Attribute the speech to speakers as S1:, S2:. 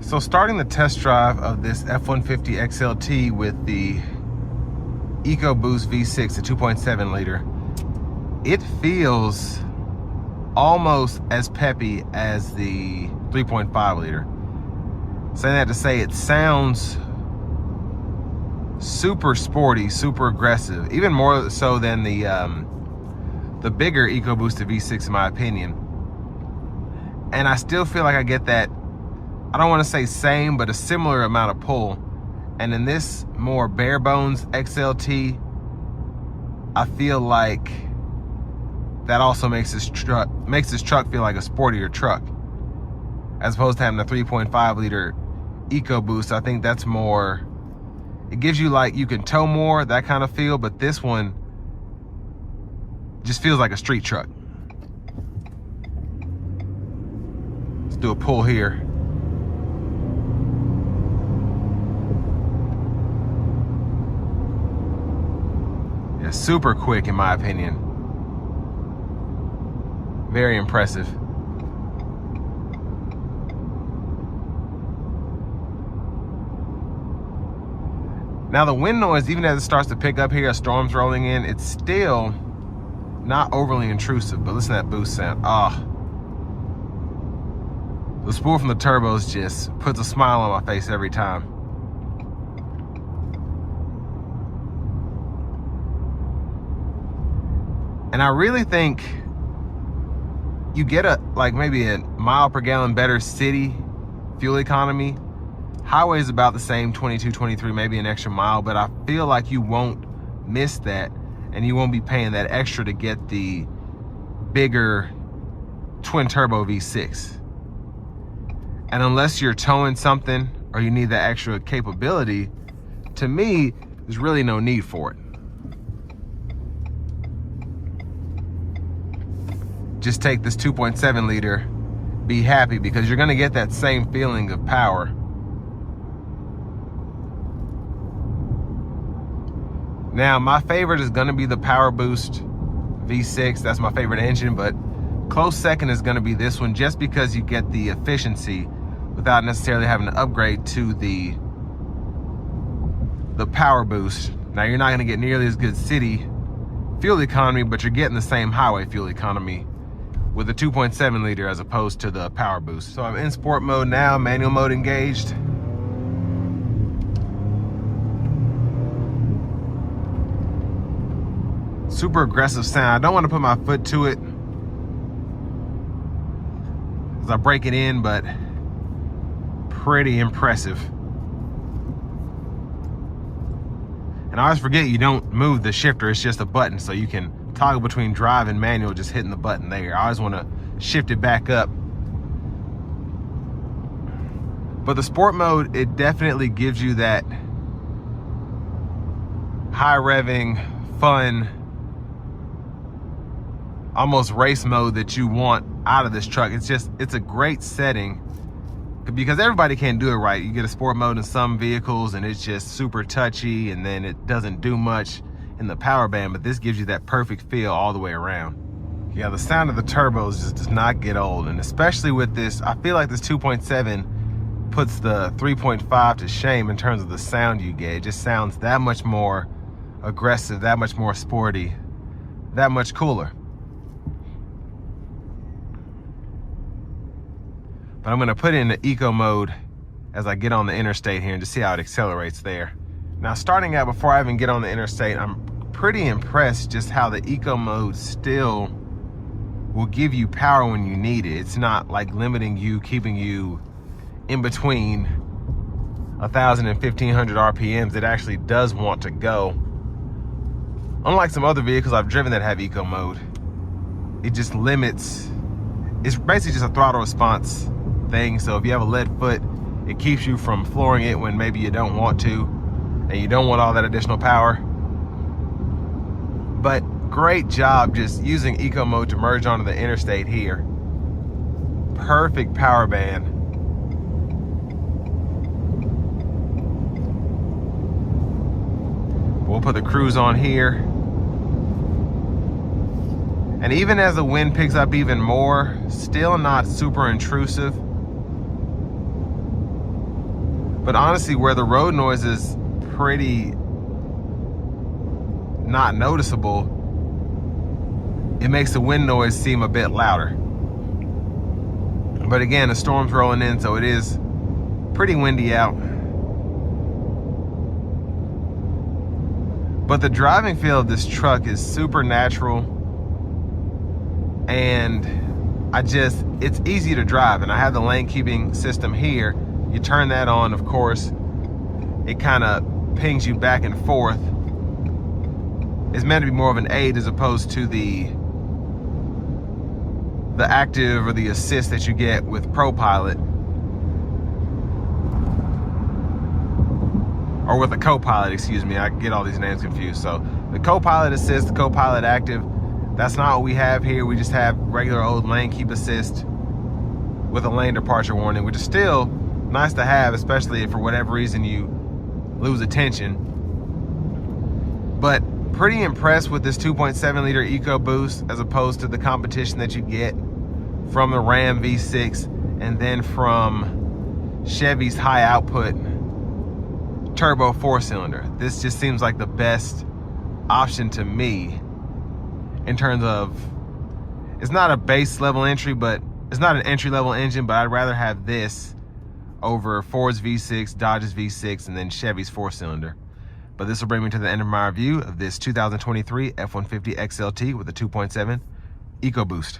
S1: So starting the test drive of this F150 XLT with the EcoBoost V6, the 2.7 liter, it feels almost as peppy as the 3.5 liter. Saying that to say it sounds super sporty, super aggressive, even more so than the bigger EcoBoost V6 in my opinion. And I still feel like I get that, I don't want to say same, but a similar amount of pull. And in this more bare bones XLT, I feel like that also makes this truck feel like a sportier truck, as opposed to having a 3.5 liter EcoBoost. I think that's more, it gives you like you can tow more, that kind of feel, but this one just feels like a street truck. Let's do a pull here. Yeah, super quick in my opinion. Very impressive. Now the wind noise, even as it starts to pick up here, a storm's rolling in, it's still not overly intrusive, but listen to that boost sound. The spool from the turbos just puts a smile on my face every time. And I really think you get a, like maybe a mile per gallon better city fuel economy. Highway is about the same, 22, 23, maybe an extra mile, but I feel like you won't miss that, and you won't be paying that extra to get the bigger twin turbo V6. And unless you're towing something or you need that extra capability, to me, there's really no need for it. Just take this 2.7 liter, be happy, because you're gonna get that same feeling of power. Now, my favorite is gonna be the Power Boost V6. That's my favorite engine, but close second is gonna be this one, just because you get the efficiency without necessarily having to upgrade to the Power Boost. Now, you're not gonna get nearly as good city fuel economy, but you're getting the same highway fuel economy with the 2.7 liter as opposed to the Power Boost. So I'm in sport mode now, manual mode engaged. Super aggressive sound. I don't want to put my foot to it as I break it in, but pretty impressive. And I always forget you don't move the shifter, it's just a button, so you can toggle between drive and manual just hitting the button there. I always want to shift it back up. But the sport mode, it definitely gives you that high revving, fun, almost race mode that you want out of this truck. It's a great setting because everybody can't do it right. You get a sport mode in some vehicles and it's just super touchy, and then it doesn't do much in the power band, but this gives you that perfect feel all the way around. Yeah, the sound of the turbos just does not get old, and especially with this, I feel like this 2.7 puts the 3.5 to shame in terms of the sound you get. It just sounds that much more aggressive, that much more sporty, that much cooler. But I'm gonna put it in the eco mode as I get on the interstate here and just see how it accelerates there. Now, starting out, before I even get on the interstate, I'm pretty impressed just how the eco mode still will give you power when you need it. It's not like limiting you, keeping you in between 1,000 and 1,500 RPMs. It actually does want to go. Unlike some other vehicles I've driven that have eco mode, it just limits, it's basically just a throttle response thing. So if you have a lead foot, it keeps you from flooring it when maybe you don't want to, and you don't want all that additional power. But great job just using eco mode to merge onto the interstate here. Perfect power band. We'll put the cruise on here. And even as the wind picks up even more, still not super intrusive. But honestly, where the road noise is pretty not noticeable, it makes the wind noise seem a bit louder. But again, the storm's rolling in, so it is pretty windy out. But the driving feel of this truck is super natural, and it's easy to drive. And I have the lane keeping system here. You turn that on, of course, it kind of pings you back and forth. It's meant to be more of an aid as opposed to the active or the assist that you get with ProPilot, or with the co-pilot, excuse me. I get all these names confused. So the co-pilot assist, the co-pilot active, that's not what we have here. We just have regular old lane keep assist with a lane departure warning, which is still nice to have, especially if for whatever reason you lose attention. But pretty impressed with this 2.7 liter EcoBoost as opposed to the competition that you get from the Ram V6 and then from Chevy's high output turbo 4-cylinder. This just seems like the best option to me in terms of, it's not a base level entry, but it's not an entry level engine, but I'd rather have this over Ford's V6, Dodge's V6, and then Chevy's 4-cylinder. But this will bring me to the end of my review of this 2023 F-150 XLT with a 2.7 EcoBoost.